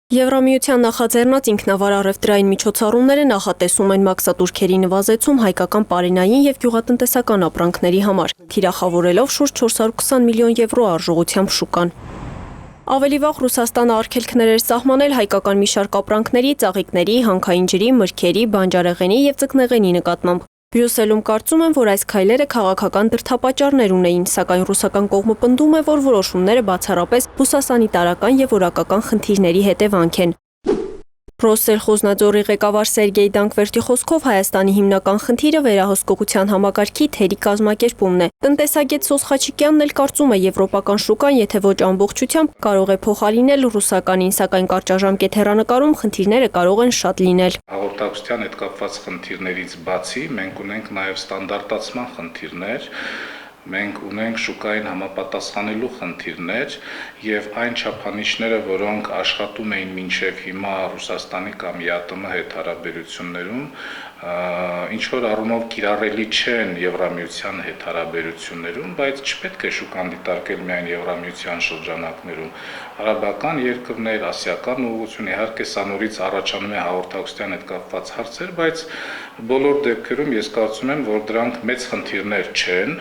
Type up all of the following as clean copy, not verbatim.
Եվրամիության նախաձեռնած ինքնավար առևտրային միջոցառումները նախատեսում են մաքսատուրքերի նվազեցում հայկական պարենային և գյուղատնտեսական ապրանքների համար, թիրախավորելով շուրջ 420 միլիոն եվրո արժողությամբ շուկան։ Ավելի վաղ Ռուսաստանը արգելքներ էր սահմանել հայկական մի շարք ապրանքների, ծաղիկների, հանքային ջրի, մրգերի, բանջարեղենի և ձկնեղենի նկատմամբ։ Բրյուսելում կարծում են, որ այս քայլերը քաղաքական դրդապատճառներ ունեին, սակայն ռուսական կողմը պնդում է, որ որոշումները բացառապես բուսասանիտարական և որակական խնդիրների հետևանք են։ Ռոսսելխոզնաձորի ղեկավար Սերգեյ Դանկվերտի խոսքով Հայաստանի հիմնական խնդիրը վերահսկողության համակարգի թերի կազմակերպումն է։ Տնտեսագետ Սոս Խաչիկյանն էլ կարծում է, եվրոպական շուկան, եթե ոչ ամբողջությամբ, կարող է փոխարինել ռուսականին, սակայն կարճաժամկետ հեռանկարում խնդիրները կարող են շատ լինել։ Հաղորդակցության հետ կապված խնդիրներից բացի մենք ունենք նաև ստանդարտացման խնդիրներ, մենք ունենք շուկային համապատասխանելու խնդիրներ եւ այն չափանիշները, որոնք աշխատում էին մինչեւ հիմա Ռուսաստանի կամ ԵԱՏՄ հետ հարաբերություններում, ինչ որ առումով կիրառելի չեն Եվրամիության հետ հարաբերություններում, բայց չպետք է շուկան դիտարկել միայն Եվրամիության շրջանակներում։ Արաբական երկրներ, ասիական ուղղություն, իհարկե սա նորից առաջանում է հաղորդակցության հետ կապված հարցեր, բայց բոլոր դեպքերում ես կարծում եմ, որ դրանք մեծ խնդիրներ չեն։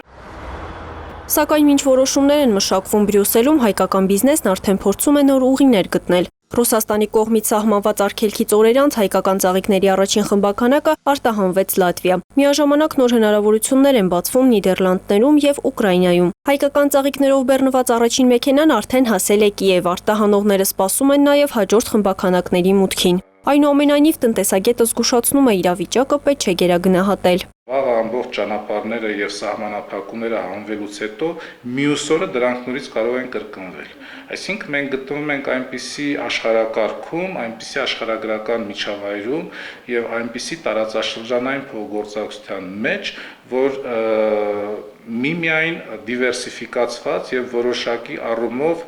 Սակայն մինչ որոշումներ են մշակվում Բրյուսելում, հայկական բիզնեսն արդեն փորձում է նոր ուղիներ գտնել։ Ռուսաստանի կողմից սահմանված արգելքից օրեր անց հայկական ծաղիկների առաջին խմբականակը արտահանվեց Լատվիա։ Միաժամանակ նոր հնարավորություններ են բացվում Նիդերլանդներում և Ուկրաինայում։ Հայկական ծաղիկներով բեռնված առաջին մեքենան արդեն հասել է Կիև, արտահանողները սպասում են նաև հաջորդ խմբականակների մուտքին։ Այնուամենայնիվ տնտեսագետը զգուշացնում է իրավիճակը պետք չէ գերագնահատել։ Վաղ ամբողջ ճանապարհները եւ սահմանափակումները հանվելուց հետո մյուս օրը դրանք նորից կարող են կրկնվել։ Այսինքն մենք գտնվում ենք այնպիսի աշխարհակարգում, այնպիսի աշխարհագրական միջավայրում եւ այնպիսի տարածաշրջանային փոխգործակցության մեջ, որ միմիայն դիվերսիֆիկացված եւ որոշակի առումով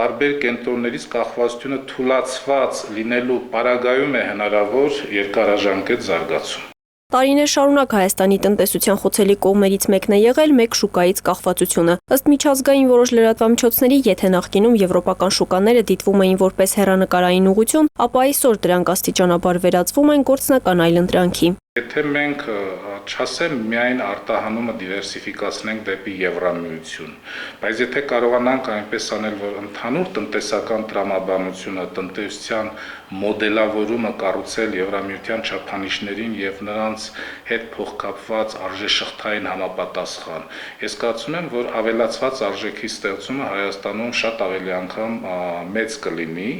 տարբեր կենտրոններից կախվածությունը թուլացված լինելու պարագայում է հնարավոր երկարաժամկետ զարգացում։ Տարիներ շարունակ Հայաստանի տնտեսության խոցելի կողմերից մեկն է եղել մեկ շուկայից կախվածությունը։ Ըստ միջազգային որոշ լրատվամիջոցների, եթե նախկինում եվրոպական շուկաները դիտվում էին որպես հեռանկարային ուղղություն, ապա այսօր դրանք աստիճանաբար վերածվում են գործնական այլընտրանքի։ Եթե մենք չասեմ միայն արտահանումը դիվերսիֆիկացնենք դեպի Եվրամիություն, բայց եթե կարողանանք այնպես անել, որ ընդհանուր տնտեսական տրամաբանությունը, տնտեսության մոդելավորումը կառուցել Եվրամիության չափանիշներին եւ նրանց հետ փոխկապված արժեշղթային համապատասխան, ես կարծում եմ, որ ավելացված արժեքի ստեղծումը Հայաստանում շատ ավելի անգամ մեծ կլինի։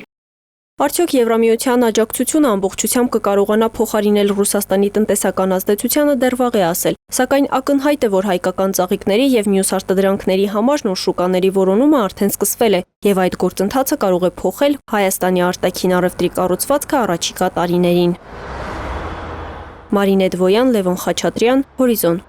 Արդյոք Եվրամիության աջակցությունը ամբողջությամբ կկարողանա փոխարինել Ռուսաստանի տնտեսական ազդեցությանը դեռ վաղ է ասել, սակայն ակնհայտ է, որ հայկական ծաղիկների եւ մյուս արտադրանքների համար նոր շուկաների որոնումը արդեն սկսվել է, եւ այդ գործընթացը կարող է փոխել Հայաստանի արտաքին առևտրի կառուցվածքը առաջիկա տարիներին։ Մարինե Դվոյան, Լևոն Խաչատրյան, Հորիզոն։